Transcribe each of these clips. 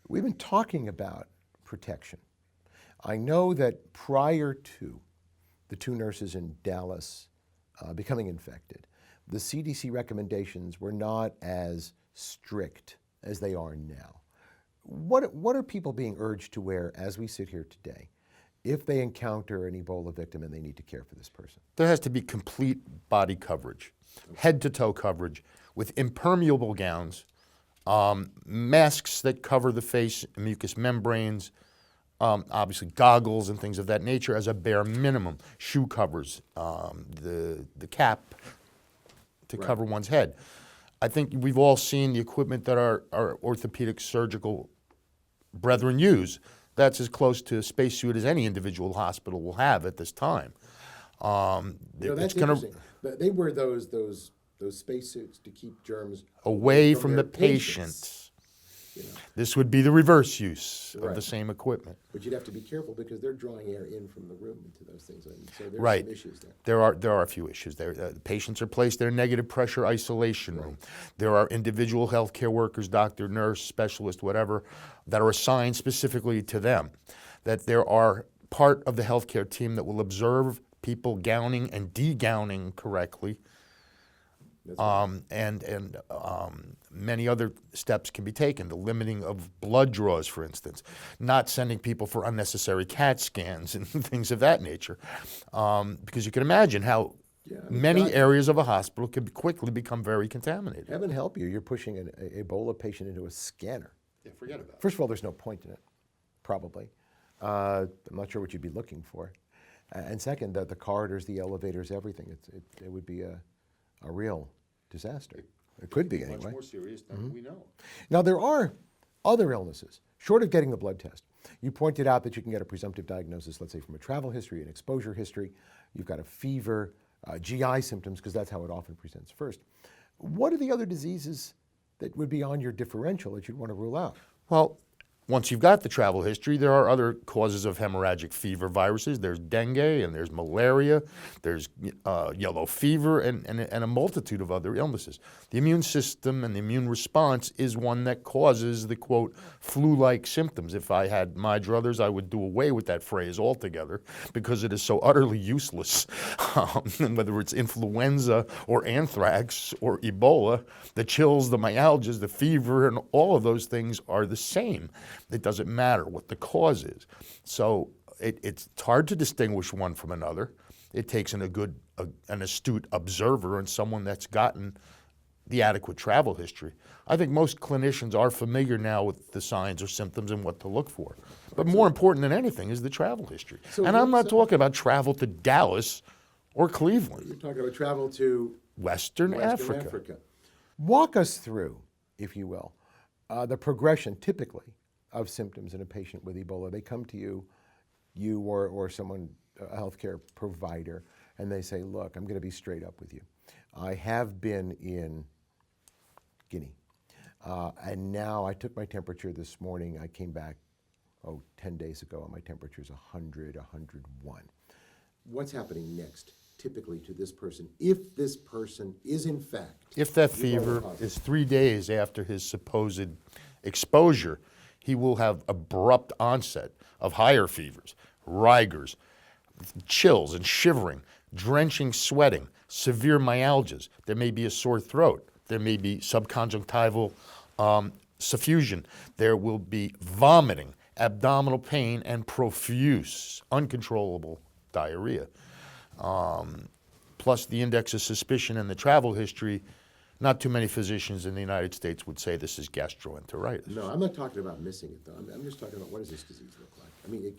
We've been talking about protection. I know that prior to the two nurses in Dallas becoming infected, the CDC recommendations were not as strict as they are now. What are people being urged to wear as we sit here today if they encounter an Ebola victim and they need to care for this person? There has to be complete body coverage, head to toe coverage with impermeable gowns, masks that cover the face, mucous membranes, obviously goggles and things of that nature as a bare minimum, shoe covers, the cap to cover one's head. I think we've all seen the equipment that our orthopedic surgical brethren use. That's as close to a spacesuit as any individual hospital will have at this time. That's interesting. They wear those spacesuits to keep germs away from the patient. This would be the reverse use of the same equipment. But you'd have to be careful because they're drawing air in from the room into those things. So there's some issues there. There are a few issues there. The patients are placed in a negative pressure isolation room. There are individual healthcare workers, doctor, nurse, specialist, whatever, that are assigned specifically to them. That there are part of the healthcare team that will observe people gowning and degowning correctly. Many other steps can be taken. The limiting of blood draws, for instance, not sending people for unnecessary CAT scans and things of that nature, because you can imagine how many areas of a hospital could quickly become very contaminated. Heaven help you, you're pushing an Ebola patient into a scanner. Yeah, forget about it. First of all, there's no point in it, probably. I'm not sure what you'd be looking for. And second, the corridors, the elevators, everything, it would be a real disaster. It could be, anyway. Much more serious than we know. Now, there are other illnesses, short of getting the blood test. You pointed out that you can get a presumptive diagnosis, let's say from a travel history, an exposure history. You've got a fever, GI symptoms, because that's how it often presents first. What are the other diseases that would be on your differential that you'd want to rule out? Well, once you've got the travel history, there are other causes of hemorrhagic fever viruses. There's dengue and there's malaria, there's yellow fever and a multitude of other illnesses. The immune system and the immune response is one that causes the, quote, flu-like symptoms. If I had my druthers, I would do away with that phrase altogether because it is so utterly useless. Whether it's influenza or anthrax or Ebola, the chills, the myalgias, the fever, and all of those things are the same. It doesn't matter what the cause is. So it's hard to distinguish one from another. It takes an astute observer and someone that's gotten the adequate travel history. I think most clinicians are familiar now with the signs or symptoms and what to look for. But more important than anything is the travel history. And I'm not talking about travel to Dallas or Cleveland. You're talking about travel to Western Africa. Walk us through, if you will, the progression typically of symptoms in a patient with Ebola. They come to you or someone, a healthcare provider, and they say, look, I'm going to be straight up with you. I have been in Guinea, and now I took my temperature this morning. I came back, 10 days ago, and my temperature is 100, 101. What's happening next, typically, to this person, if this person is in fact... If that fever is 3 days after his supposed exposure, he will have abrupt onset of higher fevers, rigors, chills and shivering, drenching sweating, severe myalgias. There may be a sore throat. There may be subconjunctival suffusion. There will be vomiting, abdominal pain, and profuse, uncontrollable diarrhea. Plus the index of suspicion and the travel history. Not too many physicians in the United States would say this is gastroenteritis. No, I'm not talking about missing it, though. I'm just talking about what does this disease look like? I mean,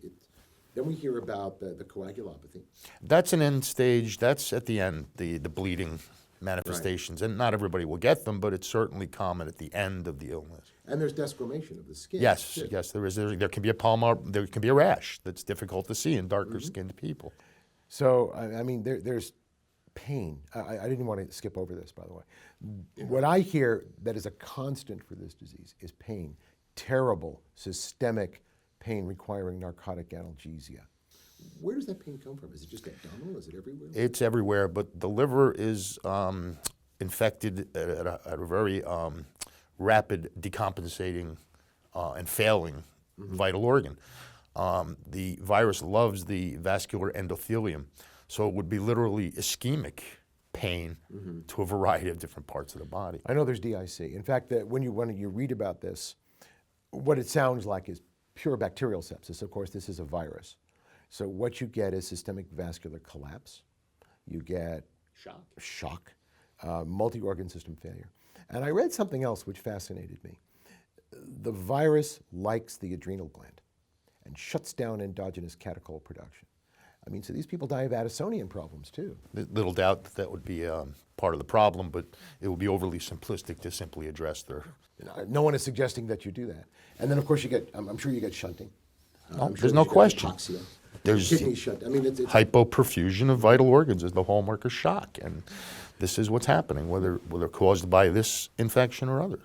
then we hear about the coagulopathy. That's an end stage. That's at the end, the bleeding manifestations. Right. And not everybody will get them, but it's certainly common at the end of the illness. And there's desquamation of the skin. Yes, yes, there is. There can be there can be a rash that's difficult to see in darker skinned people. So, I mean, there's pain. I didn't want to skip over this, by the way. What I hear that is a constant for this disease is pain, terrible systemic pain requiring narcotic analgesia. Where does that pain come from? Is it just abdominal? Is it everywhere? It's everywhere, but the liver is infected at a very rapid decompensating and failing vital organ. The virus loves the vascular endothelium, so it would be literally ischemic pain to a variety of different parts of the body. I know there's DIC. In fact, that when you read about this, what it sounds like is pure bacterial sepsis. Of course, this is a virus. So what you get is systemic vascular collapse. You get shock, multi-organ system failure. And I read something else which fascinated me. The virus likes the adrenal gland and shuts down endogenous catechol production. I mean, so these people die of Addisonian problems too. Little doubt that that would be part of the problem, but it would be overly simplistic to simply address their. No one is suggesting that you do that. And then, of course, you get, I'm sure you get shunting. I'm sure There's no you get question. hypoxia, There's kidney shunt. I mean, it's hypoperfusion of vital organs is the hallmark of shock, and this is what's happening, whether caused by this infection or others.